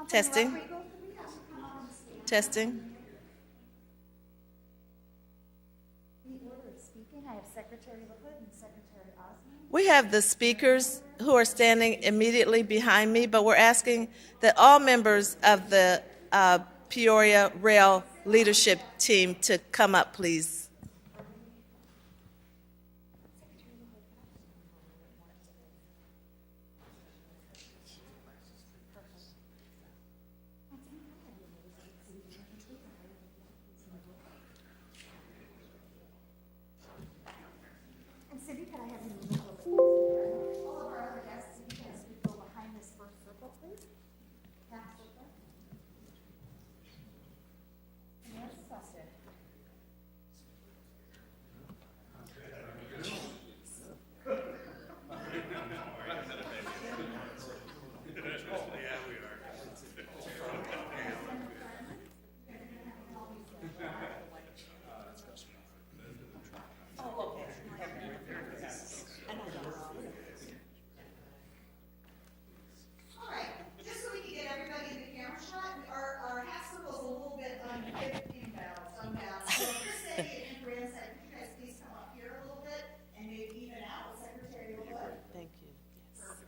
Testing. Testing. In the order of speaking, I have Secretary LaHood and Secretary Osman. We have the speakers who are standing immediately behind me, but we're asking that all members of the Peoria Rail leadership team to come up, please. And Cindy, can I have you move over? All of our other guests, if you guys would go behind this first circle, please. Half circle. And let's toss it. All right, just so we can get everybody in the camera shot, our half circle's a little bit unbalanced. So Chris Eddy and Brand said, could you guys please come up here a little bit and maybe even out with Secretary LaHood? Thank you. Yes.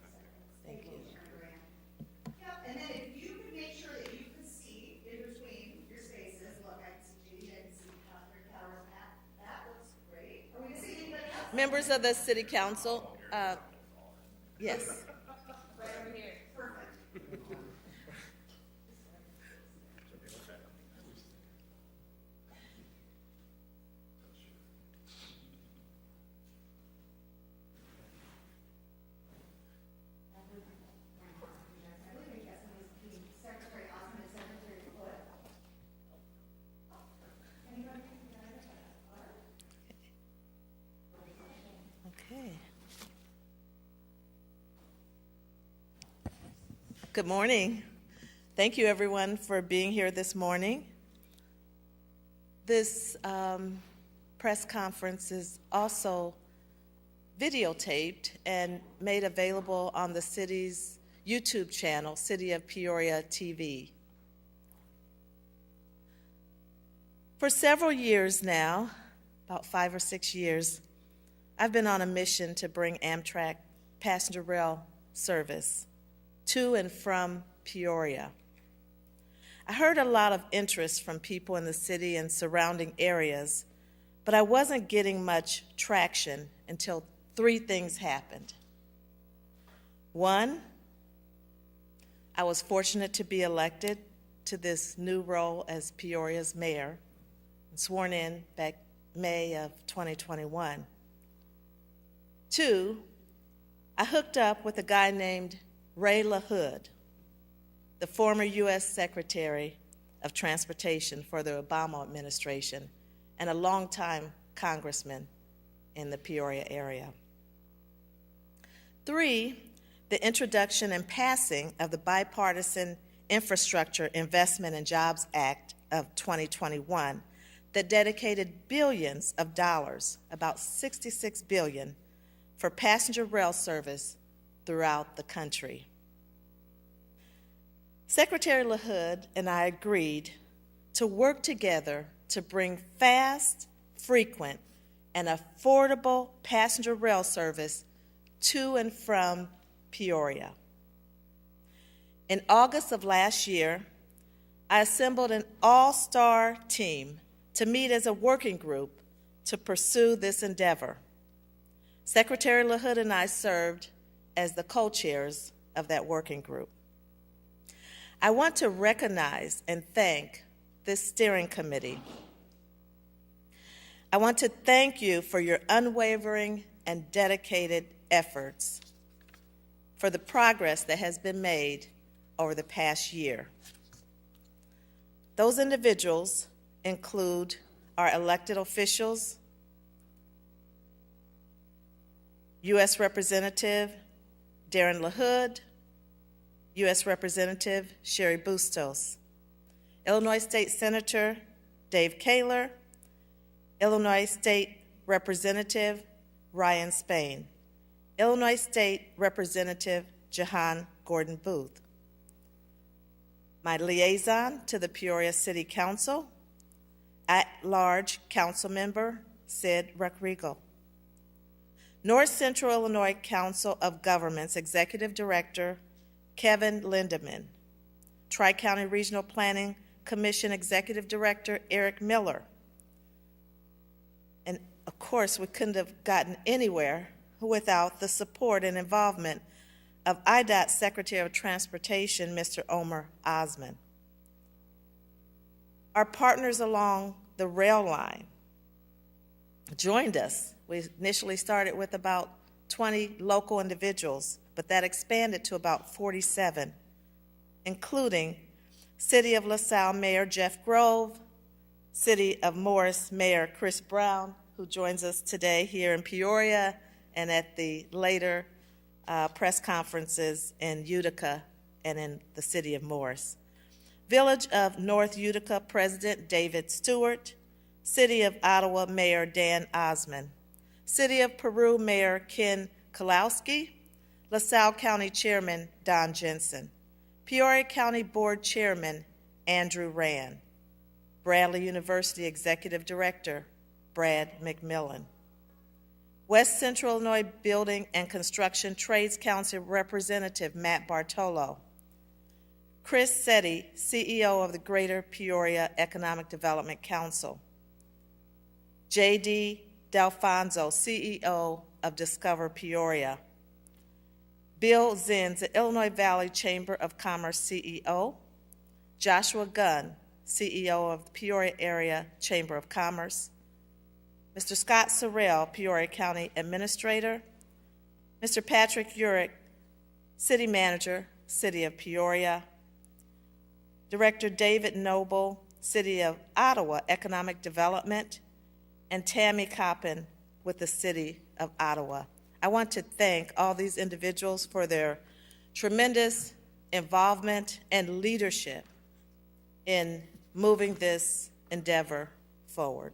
Thank you. Yep, and then if you could make sure that you can see in between your spaces, look, I can see Judy, I can see your towers, that looks great. Are we gonna see anybody else? Members of the City Council, yes. Right over here, perfect. I believe we got somebody's being Secretary Osman and Secretary LaHood. Anybody? Okay. Good morning. Thank you, everyone, for being here this morning. This press conference is also videotaped and made available on the city's YouTube channel, City of Peoria TV. For several years now, about 5 or 6 years, I've been on a mission to bring Amtrak passenger rail service to and from Peoria. I heard a lot of interest from people in the city and surrounding areas, but I wasn't getting much traction until 3 things happened. One, I was fortunate to be elected to this new role as Peoria's mayor, and sworn in back May of 2021. 2, I hooked up with a guy named LaHood, the former U.S. Secretary of Transportation for the Obama administration and a longtime congressman in the Peoria area. 3, the introduction and passing of the Bipartisan Infrastructure Investment and Jobs Act of 2021 that dedicated billions of dollars, about $66 billion, for passenger rail service throughout the country. Secretary LaHood and I agreed to work together to bring fast, frequent, and affordable passenger rail service to and from Peoria. In August of last year, I assembled an all-star team to meet as a working group to pursue this endeavor. Secretary LaHood and I served as the co-chairs of that working group. I want to recognize and thank this steering committee. I want to thank you for your unwavering and dedicated efforts, for the progress that has been made over the past year. Those individuals include our elected officials, U.S. Representative Darren LaHood, U.S. Representative Sherry Bustos, Illinois State Senator Dave Kaler, Illinois State Representative Ryan Spain, Illinois State Representative Jahan Gordon Booth, my liaison to the Peoria City Council, at-large council member Sid Rodrigo, North Central Illinois Council of Governments Executive Director Kevin Lindeman, Tri-County Regional Planning Commission Executive Director Eric Miller. And of course, we couldn't have gotten anywhere without the support and involvement of IDOT Secretary of Transportation, Mr. Omer, Osman. Our partners along the rail line joined us. We initially started with about 20 local individuals, but that expanded to about 47, including City of LaSalle Mayor Jeff Grove, City of Morris Mayor Chris Brown, who joins us today here in Peoria and at the later press conferences in Utica and in the City of Morris. Village of North Utica President David Stewart, City of Ottawa Mayor Dan Osman, City of Peru Mayor Ken Kalowski, LaSalle County Chairman Don Jensen, Peoria County Board Chairman Andrew Rand, Bradley University Executive Director Brad McMillan, West Central Illinois Building and Construction Trades Council Representative Matt Bartolo, Chris Setti, CEO of the Greater Peoria Economic Development Council, J.D. Delfonso, CEO of Discover Peoria, Bill Zins, the Illinois Valley Chamber of Commerce CEO, Joshua Gunn, CEO of the Peoria Area Chamber of Commerce, Mr. Scott Sorrell, Peoria County Administrator, Mr. Patrick Urick, City Manager, City of Peoria, Director David Noble, City of Ottawa Economic Development, and Tammy Coppin with the City of Ottawa. I want to thank all these individuals for their tremendous involvement and leadership in moving this endeavor forward.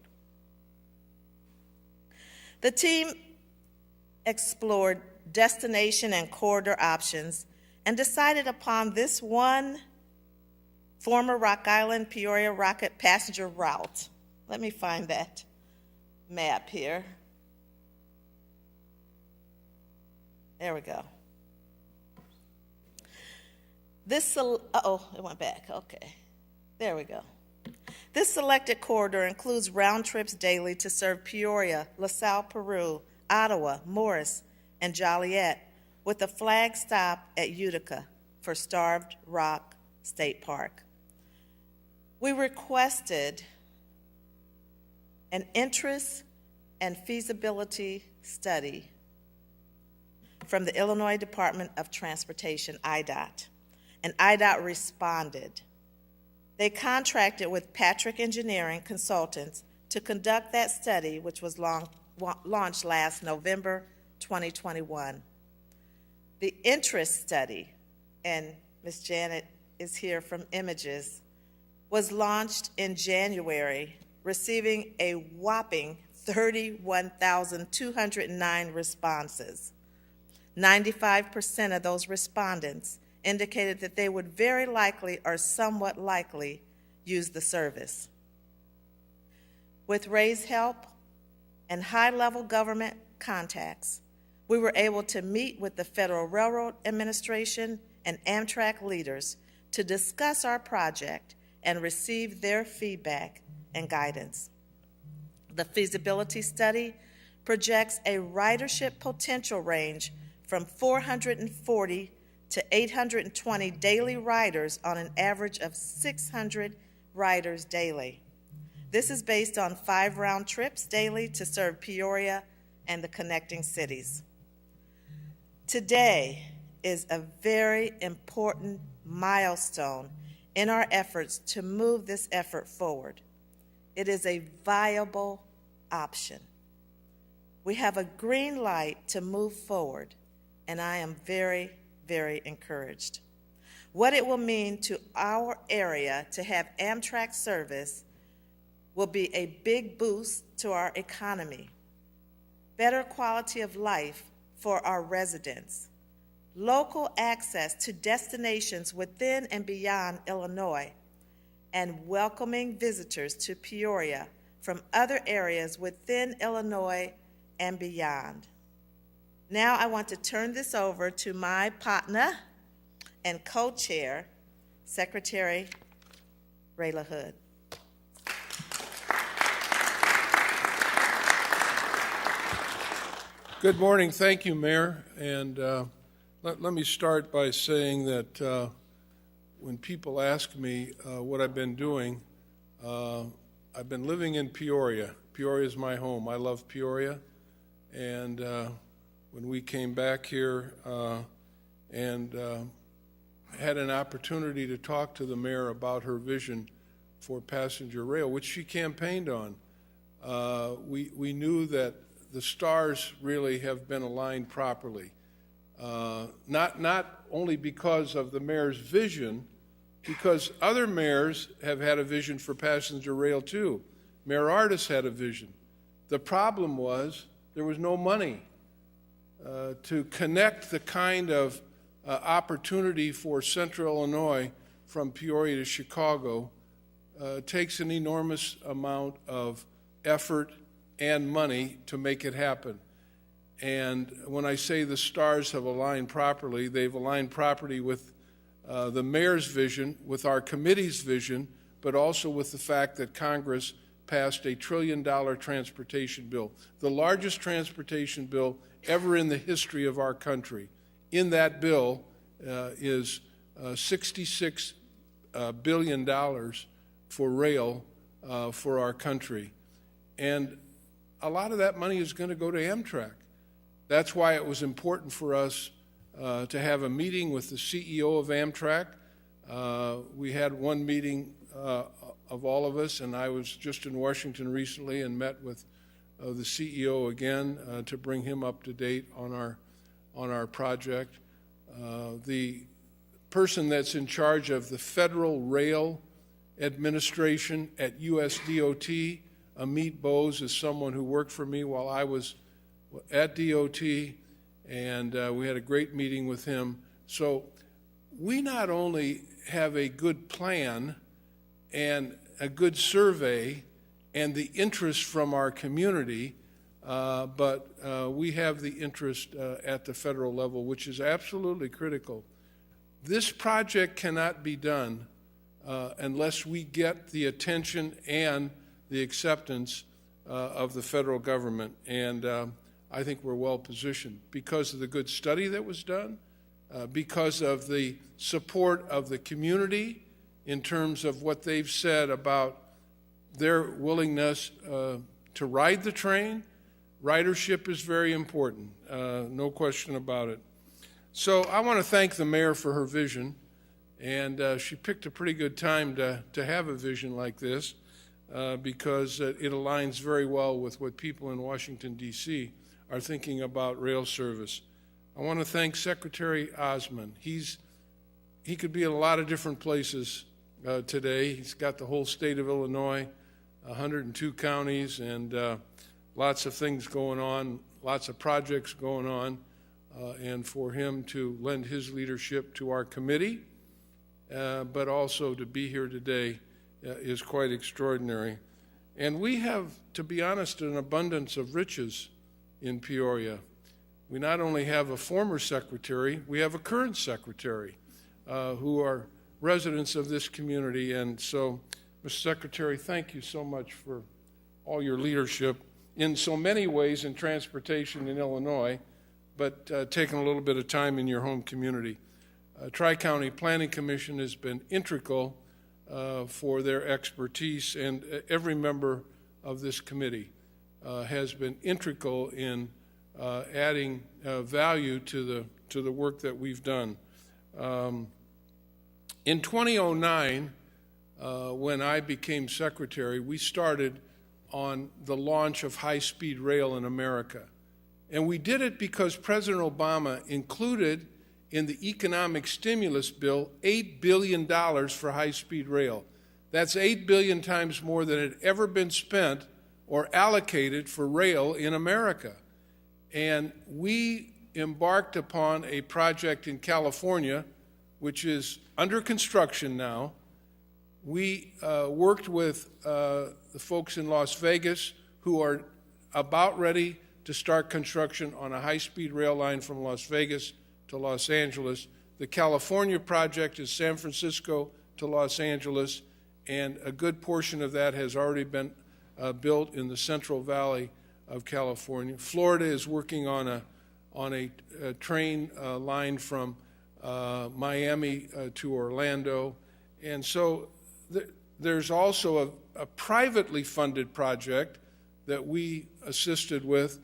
The team explored destination and corridor options and decided upon this one former Rock Island Peoria Rocket passenger route. Let me find that map here. There we go. It went back. Okay. There we go. This selected corridor includes round trips daily to serve Peoria, LaSalle, Peru, Ottawa, Morris, and Joliet, with a flag stop at Utica for Starved Rock State Park. We requested an interest and feasibility study from the Illinois Department of Transportation, IDOT, and IDOT responded. They contracted with Patrick Engineering Consultants to conduct that study, which was launched last November 2021. The interest study, and Ms. Janet is here from Images, was launched in January, receiving a whopping 31,209 responses. 95% of those respondents indicated that they would very likely or somewhat likely use the service. With Ray's help and high-level government contacts, we were able to meet with the Federal Railroad Administration and Amtrak leaders to discuss our project and receive their feedback and guidance. The feasibility study projects a ridership potential range from 440 to 820 daily riders on an average of 600 riders daily. This is based on 5 round trips daily to serve Peoria and the connecting cities. Today is a very important milestone in our efforts to move this effort forward. It is a viable option. We have a green light to move forward, and I am very, very encouraged. What it will mean to our area to have Amtrak service will be a big boost to our economy, better quality of life for our residents, local access to destinations within and beyond Illinois, and welcoming visitors to Peoria from other areas within Illinois and beyond. Now I want to turn this over to my partner and co-chair, Secretary LaHood. Good morning. Thank you, Mayor. And let me start by saying that when people ask me what I've been doing, I've been living in Peoria. Peoria is my home. I love Peoria. And when we came back here and had an opportunity to talk to the mayor about her vision for passenger rail, which she campaigned on, we knew that the stars really have been aligned properly. Not only because of the mayor's vision, because other mayors have had a vision for passenger rail too. Mayor Artis had a vision. The problem was there was no money to connect the kind of opportunity for Central Illinois from Peoria to Chicago. Takes an enormous amount of effort and money to make it happen. And when I say the stars have aligned properly, they've aligned properly with the mayor's vision, with our committee's vision, but also with the fact that Congress passed a $1 trillion transportation bill, the largest transportation bill ever in the history of our country. In that bill is $66 billion for rail for our country. And a lot of that money is going to go to Amtrak. That's why it was important for us to have a meeting with the CEO of Amtrak. We had one meeting of all of us, and I was just in Washington recently and met with the CEO again to bring him up to date on our project. The person that's in charge of the Federal Rail Administration at USDOT, Amit Bose, is someone who worked for me while I was at DOT, and we had a great meeting with him. So we not only have a good plan and a good survey and the interest from our community, but we have the interest at the federal level, which is absolutely critical. This project cannot be done unless we get the attention and the acceptance of the federal government. And I think we're well positioned because of the good study that was done, because of the support of the community in terms of what they've said about their willingness to ride the train. Ridership is very important, no question about it. So I want to thank the mayor for her vision, and she picked a pretty good time to have a vision like this because it aligns very well with what people in Washington, D.C. are thinking about rail service. I want to thank Secretary Osman. He could be in a lot of different places today. He's got the whole state of Illinois, 102 counties, and lots of things going on, lots of projects going on, and for him to lend his leadership to our committee, but also to be here today is quite extraordinary. And we have, to be honest, an abundance of riches in Peoria. We not only have a former secretary, we have a current secretary who are residents of this community. And so, Mr. Secretary, thank you so much for all your leadership in so many ways in transportation in Illinois, but taking a little bit of time in your home community. Tri-County Planning Commission has been integral for their expertise, and every member of this committee has been integral in adding value to the work that we've done. In 2009, when I became secretary, we started on the launch of high-speed rail in America. And we did it because President Obama included in the economic stimulus bill $8 billion for high-speed rail. That's 8 billion times more than had ever been spent or allocated for rail in America. And we embarked upon a project in California, which is under construction now. We worked with the folks in Las Vegas who are about ready to start construction on a high-speed rail line from Las Vegas to Los Angeles. The California project is San Francisco to Los Angeles, and a good portion of that has already been built in the Central Valley of California. Florida is working on a train line from Miami to Orlando. And so there's also a privately funded project that we assisted with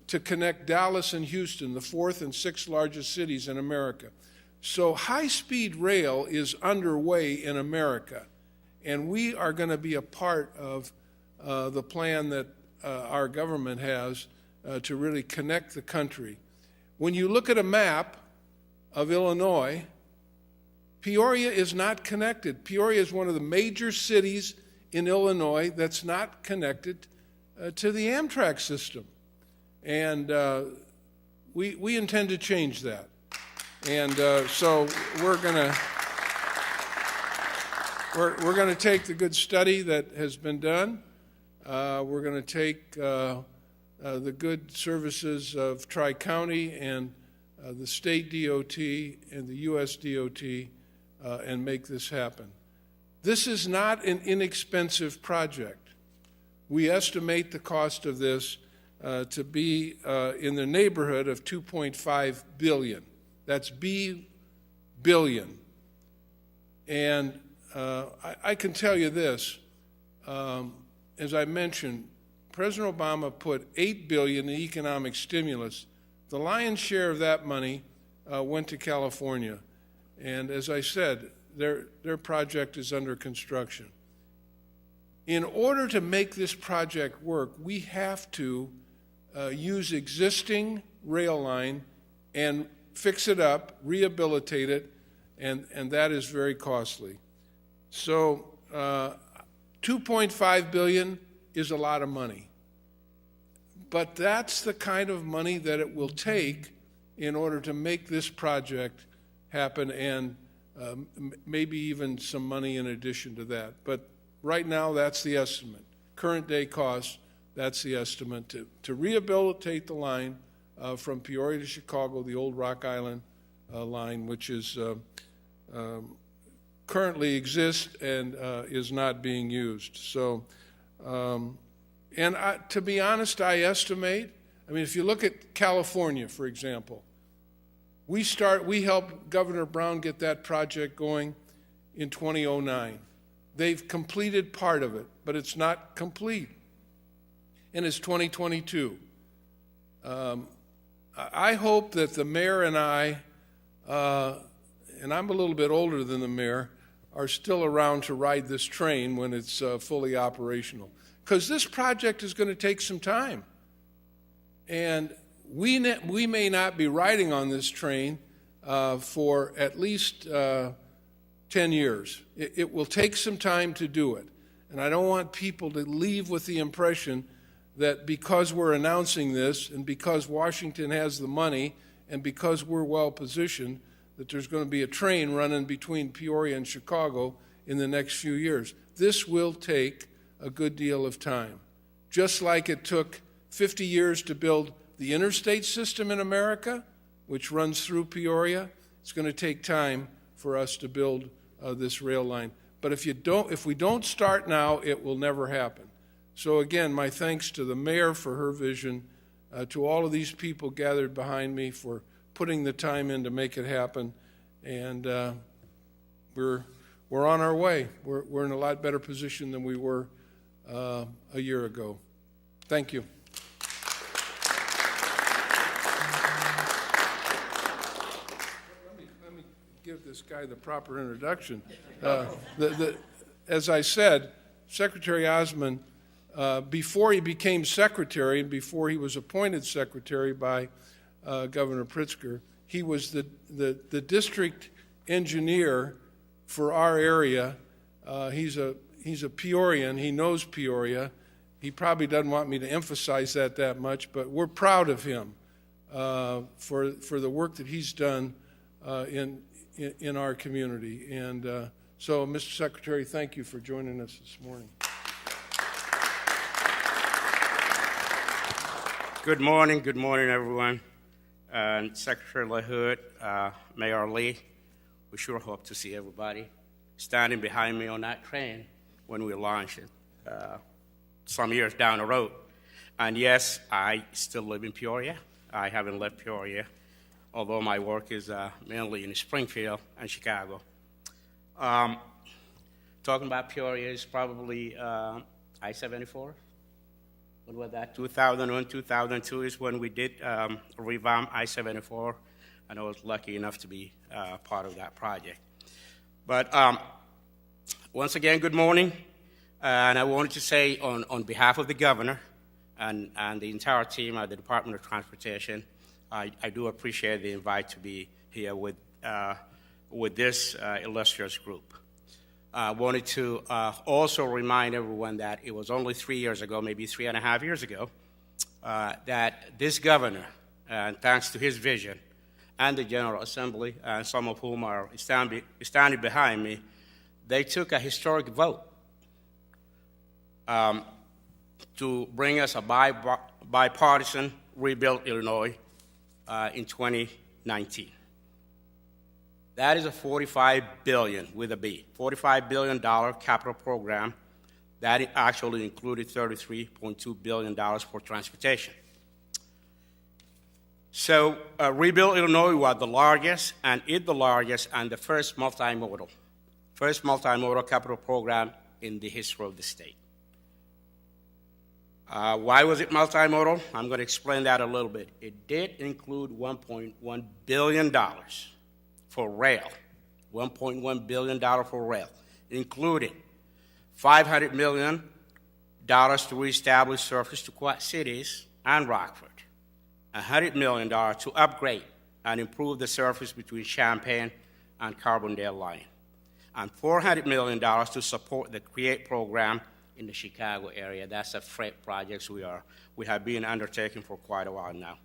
to connect Dallas and Houston, the fourth and sixth largest cities in America. So high-speed rail is underway in America, and we are going to be a part of the plan that our government has to really connect the country. When you look at a map of Illinois, Peoria is not connected. Peoria is one of the major cities in Illinois that's not connected to the Amtrak system. And we intend to change that. And so we're going to take the good study that has been done. We're going to take the good services of Tri-County and the state DOT and the U.S. DOT and make this happen. This is not an inexpensive project. We estimate the cost of this to be in the neighborhood of $2.5 billion. That's billion. And I can tell you this, as I mentioned, President Obama put $8 billion in economic stimulus. The lion's share of that money went to California. And as I said, their project is under construction. In order to make this project work, we have to use existing rail line and fix it up, rehabilitate it, and that is very costly. So $2.5 billion is a lot of money. But that's the kind of money that it will take in order to make this project happen, and maybe even some money in addition to that. But right now, that's the estimate. Current day cost, that's the estimate to rehabilitate the line from Peoria to Chicago, the old Rock Island line, which is currently exists and is not being used. So, to be honest, I estimate, if you look at California, for example, we helped Governor Brown get that project going in 2009. They've completed part of it, but it's not complete. And it's 2022. I hope that the mayor and I, and I'm a little bit older than the mayor, are still around to ride this train when it's fully operational. Because this project is going to take some time. And we may not be riding on this train for at least 10 years. It will take some time to do it. And I don't want people to leave with the impression that because we're announcing this and because Washington has the money and because we're well positioned, that there's going to be a train running between Peoria and Chicago in the next few years. This will take a good deal of time. Just like it took 50 years to build the interstate system in America, which runs through Peoria, it's going to take time for us to build this rail line. But if we don't start now, it will never happen. So again, my thanks to the mayor for her vision, to all of these people gathered behind me for putting the time in to make it happen, and we're on our way. We're in a lot better position than we were a year ago. Thank you. Let me give this guy the proper introduction. As I said, Secretary Osman, before he became secretary and before he was appointed secretary by Governor Pritzker, he was the district engineer for our area. He's a Peorian. He knows Peoria. He probably doesn't want me to emphasize that much, but we're proud of him. for the work that he's done in our community. And so, Mr. Secretary, thank you for joining us this morning. Good morning, everyone. And Secretary LaHood, Mayor Lee, we sure hope to see everybody standing behind me on that train when we launch it some years down the road. And yes, I still live in Peoria. I haven't left Peoria, although my work is mainly in Springfield and Chicago. Talking about Peoria is probably I-74. When was that? 2001, 2002 is when we did revamp I-74, and I was lucky enough to be part of that project. But once again, good morning. And I wanted to say on behalf of the governor and the entire team at the Department of Transportation, I do appreciate the invite to be here with this illustrious group. I wanted to also remind everyone that it was only 3 years ago, maybe 3.5 years ago, that this governor, thanks to his vision, and the General Assembly, some of whom are standing behind me, they took a historic vote to bring us a bipartisan Rebuild Illinois in 2019. That is a $45 billion, with a B, $45 billion capital program that actually included $33.2 billion for transportation. So Rebuild Illinois was the largest and the first multimodal capital program in the history of the state. Why was it multimodal? I'm going to explain that a little bit. It did include $1.1 billion for rail, $1.1 billion for rail, including $500 million to reestablish service to Quad Cities and Rockford, $100 million to upgrade and improve the service between Champaign and Carbondale line, and $400 million to support the CREATE program in the Chicago area. That's a freight project we have been undertaking for quite a while now.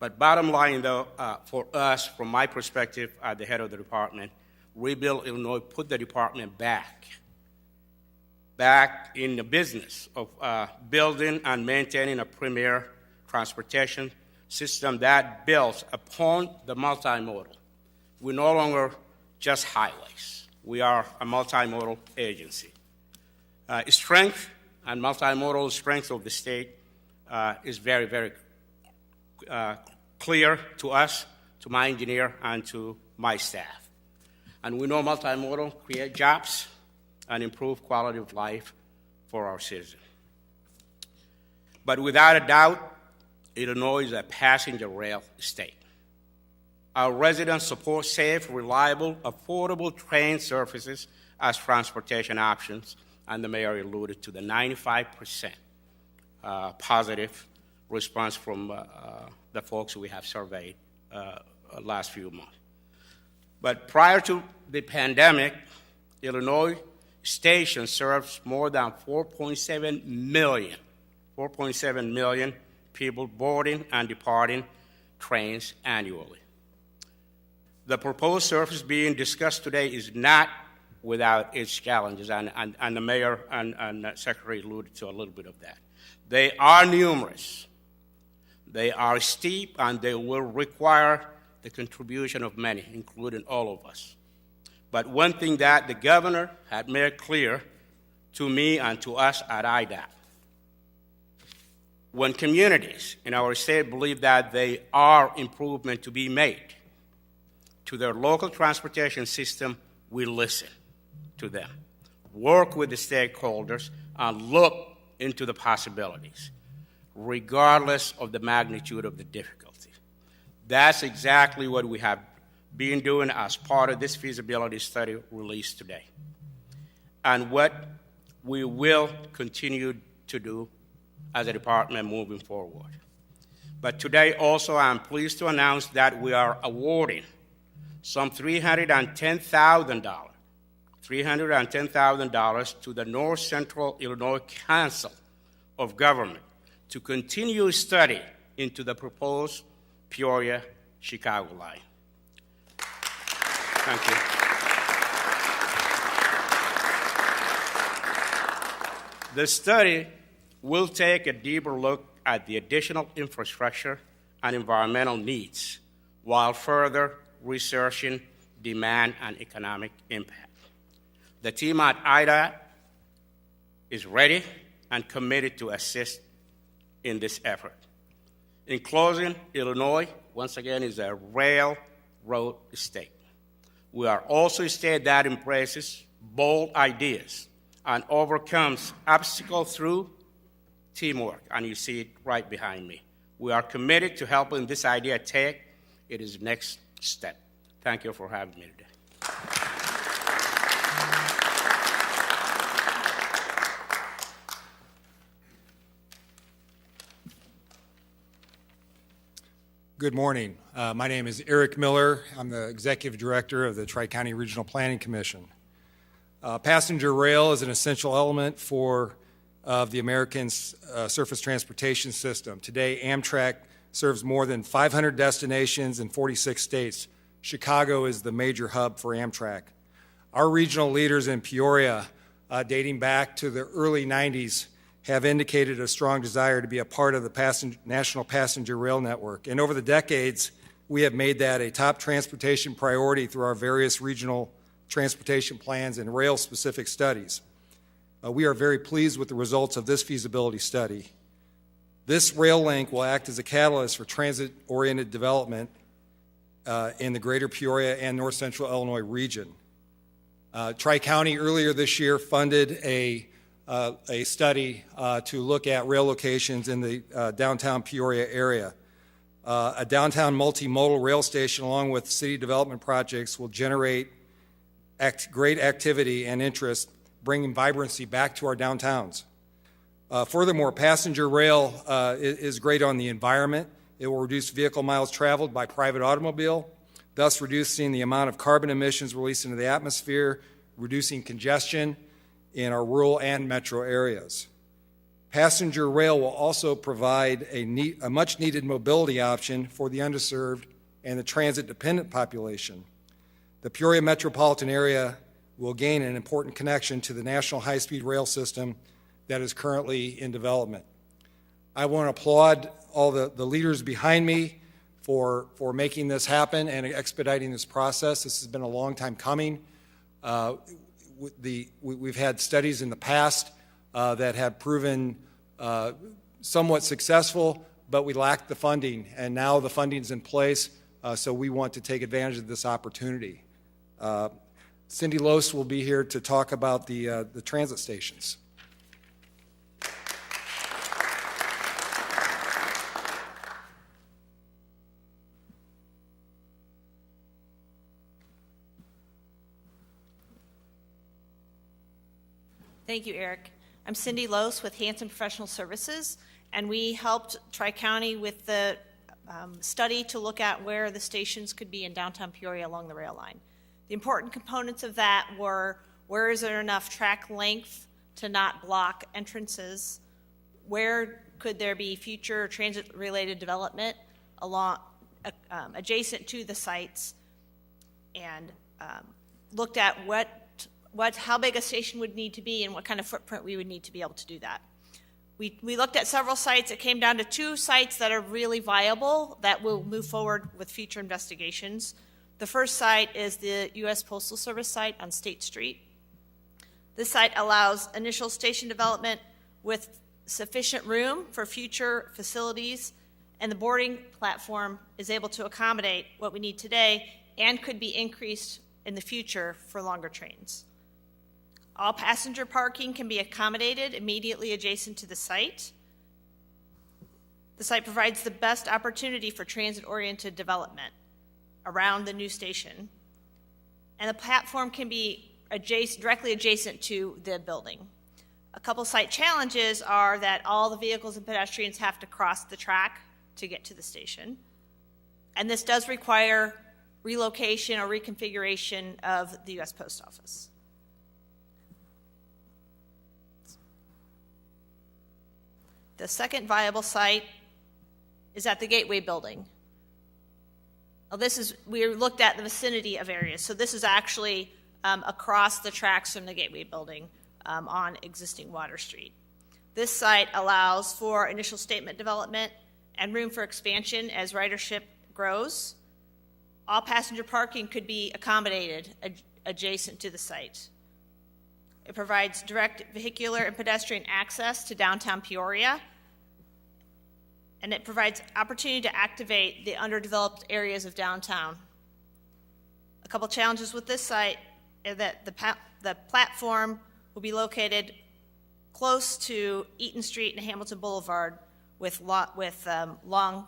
But bottom line, though, for us, from my perspective at the head of the department, Rebuild Illinois put the department back in the business of building and maintaining a premier transportation system that builds upon the multimodal. We're no longer just highways. We are a multimodal agency. Strength and multimodal strength of the state is very, very clear to us, to my engineer, and to my staff. And we know multimodal create jobs and improve quality of life for our citizens. But without a doubt, Illinois is a passenger rail state. Our residents support safe, reliable, affordable train services as transportation options, and the mayor alluded to the 95% positive response from the folks we have surveyed last few months. But prior to the pandemic, Illinois station serves more than 4.7 million people boarding and departing trains annually. The proposed service being discussed today is not without its challenges, and the mayor and secretary alluded to a little bit of that. They are numerous. They are steep, and they will require the contribution of many, including all of us. But one thing that the governor had made clear to me and to us at IDOT, when communities in our state believe that there are improvements to be made to their local transportation system, we listen to them, work with the stakeholders, and look into the possibilities, regardless of the magnitude of the difficulty. That's exactly what we have been doing as part of this feasibility study released today, and what we will continue to do as a department moving forward. But today also I'm pleased to announce that we are awarding some $310,000 to the North Central Illinois Council of Government to continue study into the proposed Peoria, Chicago line. Thank you. The study will take a deeper look at the additional infrastructure and environmental needs while further researching demand and economic impact. The team at IDA is ready and committed to assist in this effort. In closing, Illinois, once again, is a railroad state. We are also a state that embraces bold ideas and overcomes obstacles through teamwork, and you see it right behind me. We are committed to helping this idea take its next step. Thank you for having me today. Good morning. My name is Eric Miller. I'm the Executive Director of the Tri-County Regional Planning Commission. Passenger rail is an essential element of the American surface transportation system. Today, Amtrak serves more than 500 destinations in 46 states. Chicago is the major hub for Amtrak. Our regional leaders in Peoria, dating back to the early 90s, have indicated a strong desire to be a part of the national passenger rail network. And over the decades, we have made that a top transportation priority through our various regional transportation plans and rail-specific studies. We are very pleased with the results of this feasibility study. This rail link will act as a catalyst for transit-oriented development in the greater Peoria and north central Illinois region. Tri-County earlier this year funded a study to look at rail locations in the downtown Peoria area. A downtown multimodal rail station along with city development projects will generate great activity and interest, bringing vibrancy back to our downtowns. Furthermore, passenger rail is great on the environment. It will reduce vehicle miles traveled by private automobile, thus reducing the amount of carbon emissions released into the atmosphere, reducing congestion in our rural and metro areas. Passenger rail will also provide a much-needed mobility option for the underserved and the transit-dependent population. The Peoria metropolitan area will gain an important connection to the national high-speed rail system that is currently in development. I want to applaud all the leaders behind me for making this happen and expediting this process. This has been a long time coming. We've had studies in the past that have proven somewhat successful, but we lacked the funding, and now the funding's in place, so we want to take advantage of this opportunity. Cindy Loos will be here to talk about the transit stations. Thank you, Eric. I'm Cindy Loos with Hanson Professional Services, and we helped Tri-County with the study to look at where the stations could be in downtown Peoria along the rail line. The important components of that were, where is there enough track length to not block entrances? Where could there be future transit-related development along adjacent to the sites? And looked at how big a station would need to be and what kind of footprint we would need to be able to do that. We looked at several sites. It came down to 2 sites that are really viable that will move forward with future investigations. The first site is the U.S. Postal Service site on State Street. This site allows initial station development with sufficient room for future facilities, and the boarding platform is able to accommodate what we need today and could be increased in the future for longer trains. All passenger parking can be accommodated immediately adjacent to the site. The site provides the best opportunity for transit-oriented development around the new station, and the platform can be directly adjacent to the building. A couple site challenges are that all the vehicles and pedestrians have to cross the track to get to the station, and this does require relocation or reconfiguration of the U.S. Post Office. The second viable site is at the Gateway Building. We looked at the vicinity of areas. So this is actually across the tracks from the Gateway Building on existing Water Street. This site allows for initial statement development and room for expansion as ridership grows. All passenger parking could be accommodated adjacent to the site. It provides direct vehicular and pedestrian access to downtown Peoria, and it provides opportunity to activate the underdeveloped areas of downtown. A couple challenges with this site is that the platform will be located close to Eaton Street and Hamilton Boulevard with long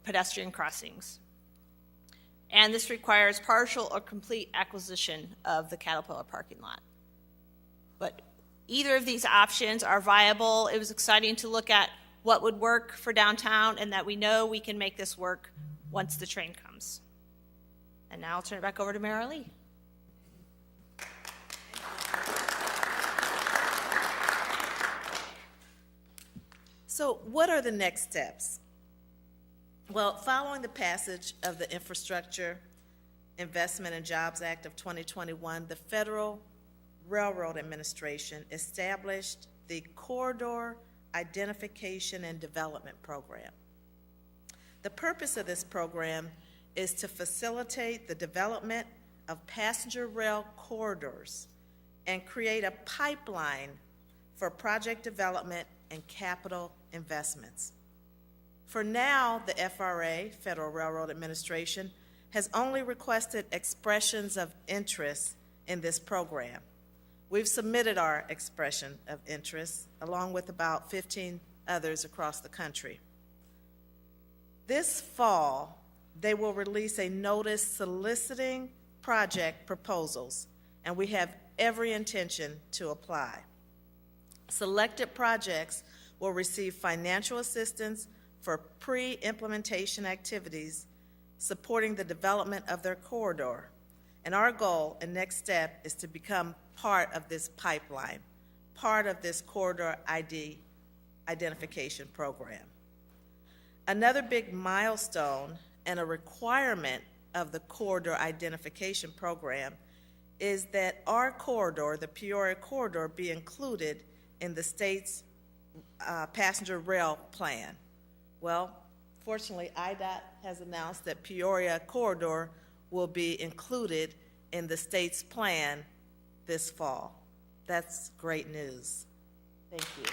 pedestrian crossings. And this requires partial or complete acquisition of the Caterpillar parking lot. But either of these options are viable. It was exciting to look at what would work for downtown and that we know we can make this work once the train comes. And now I'll turn it back over to Mayor Ali. So what are the next steps? Well, following the passage of the Infrastructure Investment and Jobs Act of 2021, the Federal Railroad Administration established the Corridor Identification and Development Program. The purpose of this program is to facilitate the development of passenger rail corridors and create a pipeline for project development and capital investments. For now, the FRA, Federal Railroad Administration, has only requested expressions of interest in this program. We've submitted our expression of interest, along with about 15 others across the country. This fall, they will release a notice soliciting project proposals, and we have every intention to apply. Selected projects will receive financial assistance for pre-implementation activities supporting the development of their corridor. And our goal and next step is to become part of this pipeline, part of this corridor identification program. Another big milestone and a requirement of the corridor identification program is that our corridor, the Peoria corridor, be included in the state's passenger rail plan. Well, fortunately, IDOT has announced that Peoria corridor will be included in the state's plan this fall. That's great news. Thank you.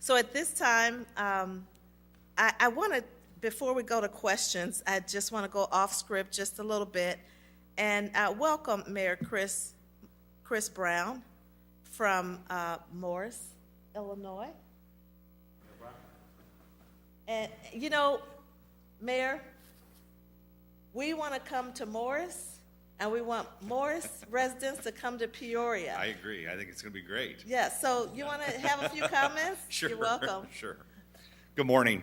So at this time, I want to, before we go to questions, I just want to go off script just a little bit and welcome Mayor Chris Brown from Morris, Illinois. And you know, Mayor, we want to come to Morris, and we want Morris residents to come to Peoria. I agree. I think it's going to be great. Yeah, so you want to have a few comments? Sure. You're welcome. Sure. Good morning.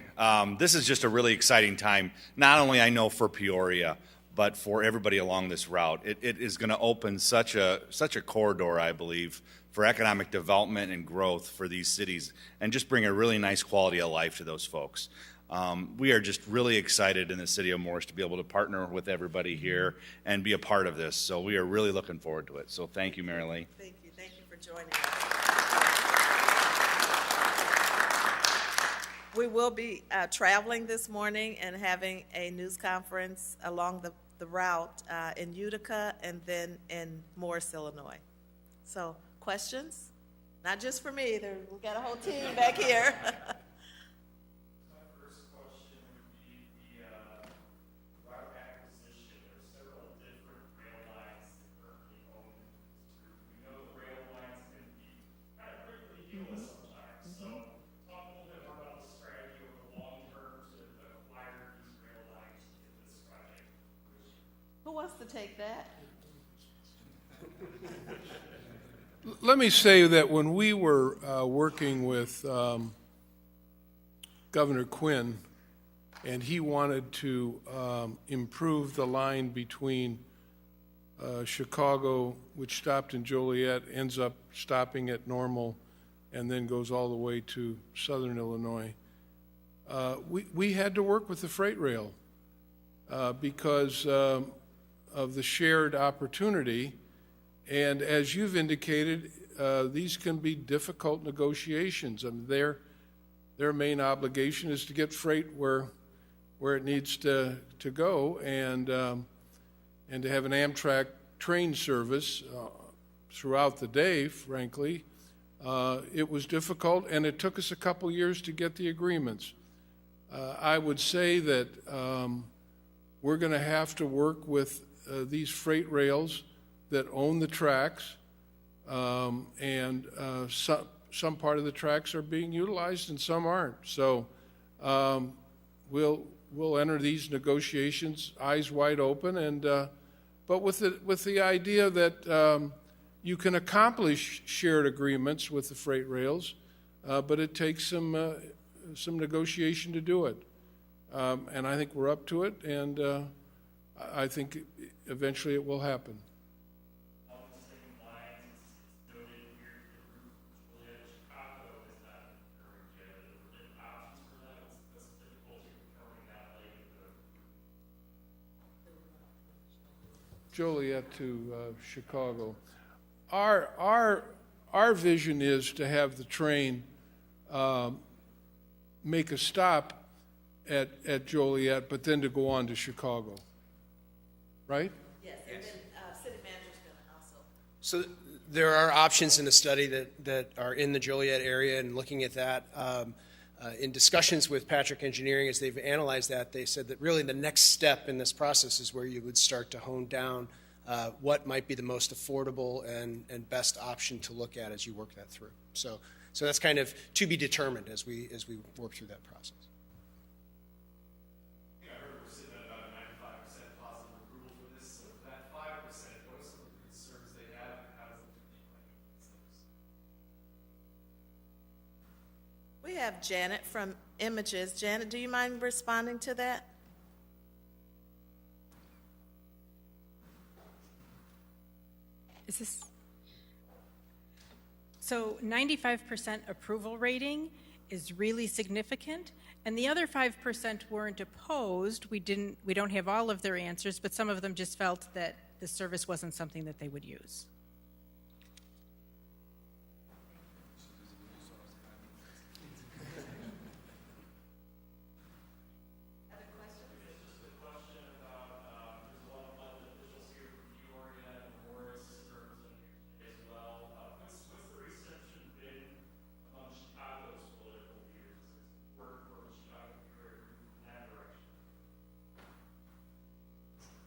This is just a really exciting time, not only I know for Peoria, but for everybody along this route. It is going to open such a corridor, I believe, for economic development and growth for these cities, and just bring a really nice quality of life to those folks. We are just really excited in the city of Morris to be able to partner with everybody here and be a part of this. So we are really looking forward to it. So thank you, Mary Lee. Thank you for joining us. We will be traveling this morning and having a news conference along the route in Utica and then in Morris, Illinois. So questions? Not just for me. We've got a whole team back here. Who wants to take that? Let me say that when we were working with Governor Quinn, and he wanted to improve the line between Chicago, which stopped in Joliet, ends up stopping at Normal, and then goes all the way to southern Illinois. we had to work with the freight rail because of the shared opportunity. And as you've indicated, these can be difficult negotiations. I mean, their main obligation is to get freight where it needs to go, and to have an Amtrak train service throughout the day, frankly. It was difficult, and it took us a couple years to get the agreements. I would say that we're going to have to work with these freight rails that own the tracks, and some part of the tracks are being utilized and some aren't. So we'll enter these negotiations eyes wide open, and but with the idea that you can accomplish shared agreements with the freight rails, but it takes some negotiation to do it. And I think we're up to it, and I think eventually it will happen. Joliet to Chicago. Our vision is to have the train make a stop at Joliet, but then to go on to Chicago. Right? Yes, and then city manager's going to also. So there are options in the study that are in the Joliet area, and looking at that, in discussions with Patrick Engineering, as they've analyzed that, they said that really the next step in this process is where you would start to hone down what might be the most affordable and best option to look at as you work that through. So that's kind of to be determined as we work through that process. Yeah, I heard we're sitting at about 95% positive approval for this. So for that 5%, what are some of the concerns they have, and how does it compete with those? We have Janet from Images. Janet, do you mind responding to that? Is this? So 95% approval rating is really significant, and the other 5% weren't opposed. We don't have all of their answers, but some of them just felt that the service wasn't something that they would use.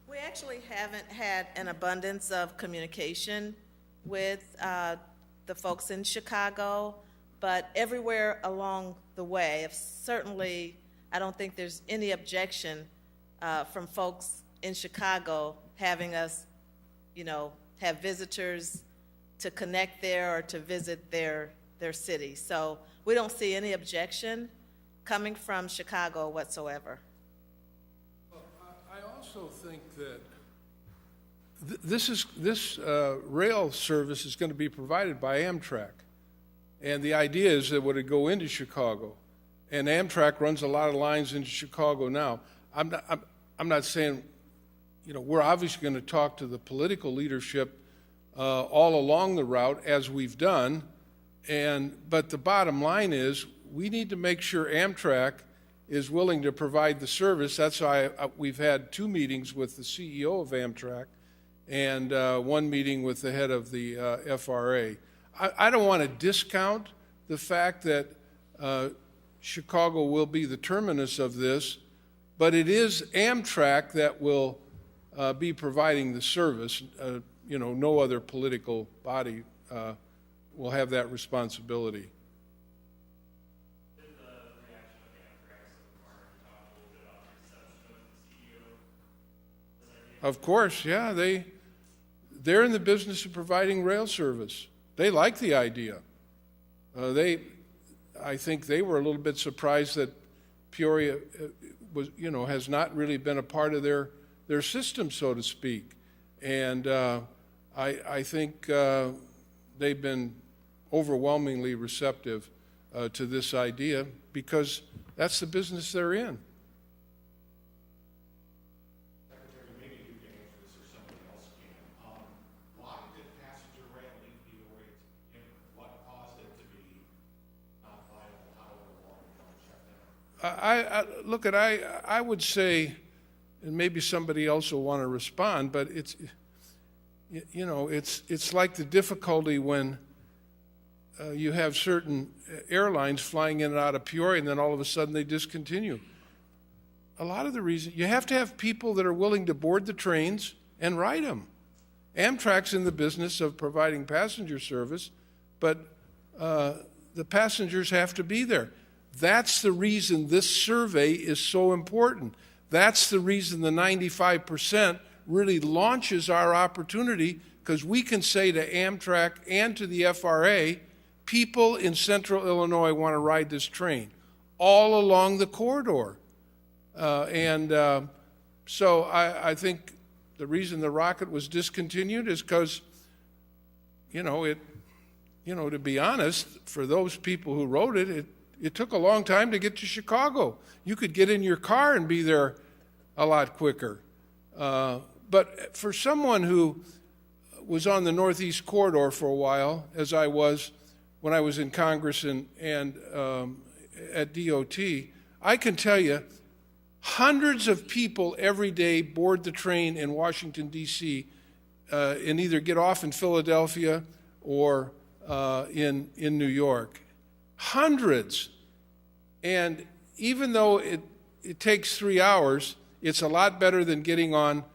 We actually haven't had an abundance of communication with the folks in Chicago, but everywhere along the way, certainly I don't think there's any objection from folks in Chicago having us, have visitors to connect there or to visit their city. So we don't see any objection coming from Chicago whatsoever. I also think that this rail service is going to be provided by Amtrak, and the idea is that it would go into Chicago, and Amtrak runs a lot of lines into Chicago now. I'm not saying, we're obviously going to talk to the political leadership all along the route as we've done, but the bottom line is we need to make sure Amtrak is willing to provide the service. That's why we've had 2 meetings with the CEO of Amtrak and 1 meeting with the head of the FRA. I don't want to discount the fact that Chicago will be the terminus of this, but it is Amtrak that will be providing the service. No other political body will have that responsibility. Of course, yeah, they're in the business of providing rail service. They like the idea. I think they were a little bit surprised that Peoria has not really been a part of their system, so to speak. And I think they've been overwhelmingly receptive to this idea because That's the business they're in. Secretary, maybe you can answer this or somebody else can. Why did passenger rail leave Peoria to begin with? What caused it to be not viable? However long it shut down? I would say, and maybe somebody else will want to respond, but it's like the difficulty when you have certain airlines flying in and out of Peoria, and then all of a sudden they discontinue. A lot of the reason, you have to have people that are willing to board the trains and ride them. Amtrak's in the business of providing passenger service, but the passengers have to be there. That's the reason this survey is so important. That's the reason the 95% really launches our opportunity, because we can say to Amtrak and to the FRA, people in central Illinois want to ride this train all along the corridor. So I think the reason the Rocket was discontinued is because, to be honest, for those people who rode it, it took a long time to get to Chicago. You could get in your car and be there a lot quicker. But for someone who was on the Northeast Corridor for a while, as I was when I was in Congress and at DOT, I can tell you hundreds of people every day board the train in Washington, D.C., and either get off in Philadelphia or in New York. Hundreds. And even though it takes 3 hours, it's a lot better than getting on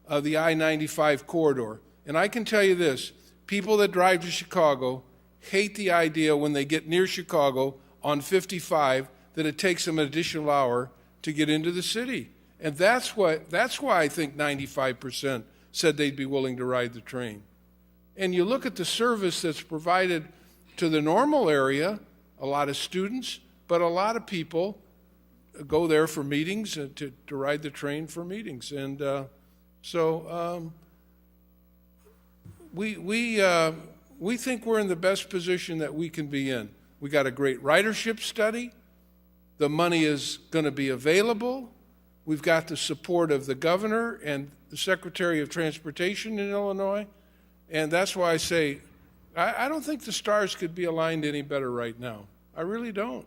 the I-95 corridor. And I can tell you this, people that drive to Chicago hate the idea when they get near Chicago on 55 that it takes them an additional hour to get into the city. And that's why I think 95% said they'd be willing to ride the train. And you look at the service that's provided to the normal area, a lot of students, but a lot of people go there for meetings and to ride the train for meetings. And we think we're in the best position that we can be in. We got a great ridership study. The money is going to be available. We've got the support of the governor and the Secretary of Transportation in Illinois. And that's why I say, I don't think the stars could be aligned any better right now. I really don't.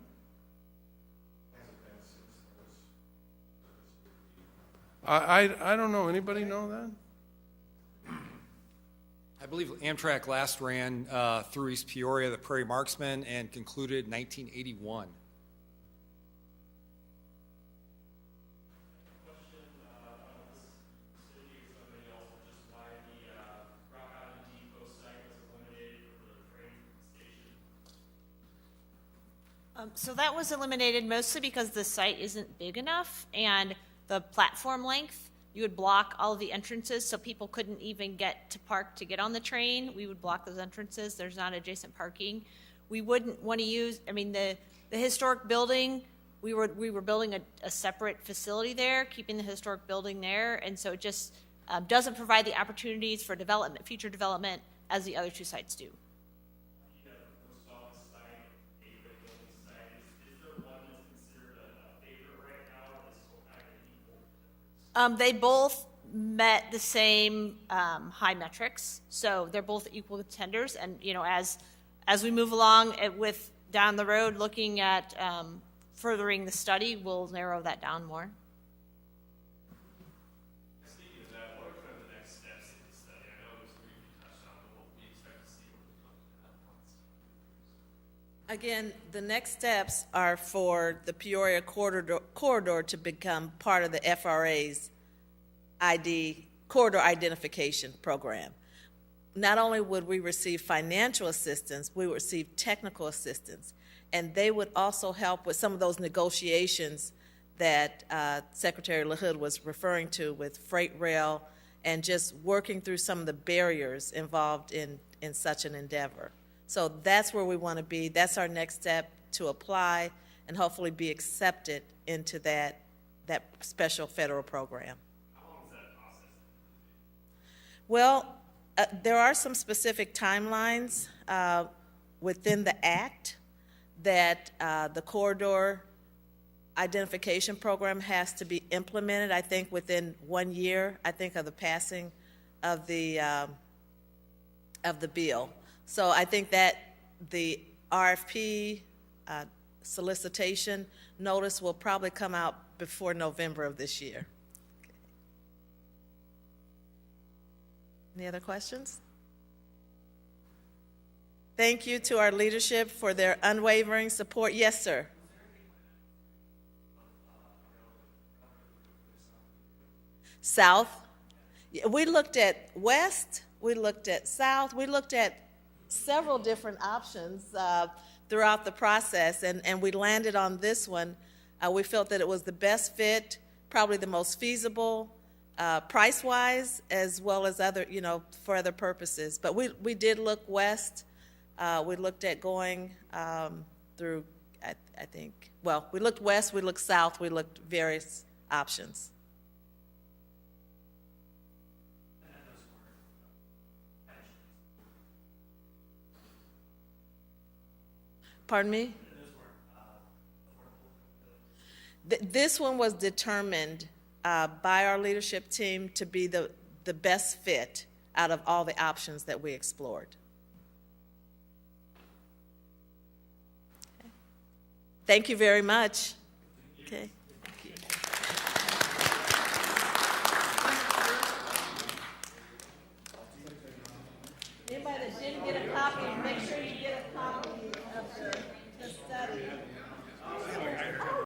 I don't know. Anybody know that? I believe Amtrak last ran through East Peoria, the Prairie Marksmen, and concluded in 1981. So that was eliminated mostly because the site isn't big enough, and the platform length, you would block all of the entrances so people couldn't even get to park to get on the train. We would block those entrances. There's not adjacent parking. We wouldn't want to use, the historic building, we were building a separate facility there, keeping the historic building there, and so it just doesn't provide the opportunities for development, future development, as the other two sites do. They both met the same high metrics, so they're both equal contenders. And as we move along with down the road, looking at furthering the study, we'll narrow that down more. Speaking of that, what are kind of the next steps in the study? I know it was briefly touched on, but what we expect to see over the Again, the next steps are for the Peoria corridor to become part of the FRA's corridor identification program. Not only would we receive financial assistance, we would receive technical assistance, and they would also help with some of those negotiations that Secretary LaHood was referring to with freight rail and just working through some of the barriers involved in such an endeavor. So that's where we want to be. That's our next step, to apply and hopefully be accepted into that special federal program. How long is that process? Well, there are some specific timelines within the Act that the corridor identification program has to be implemented, I think, within 1 year, I think, of the passing of the bill. So I think that the RFP solicitation notice will probably come out before November of this year. Okay. Any other questions? Thank you to our leadership for their unwavering support. Yes, sir. South. We looked at west, we looked at south, we looked at several different options throughout the process, and we landed on this one. We felt that it was the best fit, probably the most feasible, price-wise, as well as other, for other purposes. But we did look west. We looked at going through, I think, well, we looked west, we looked south, we looked various options. Pardon me? This one was determined by our leadership team to be the best fit out of all the options that we explored. Okay. Thank you very much. Okay.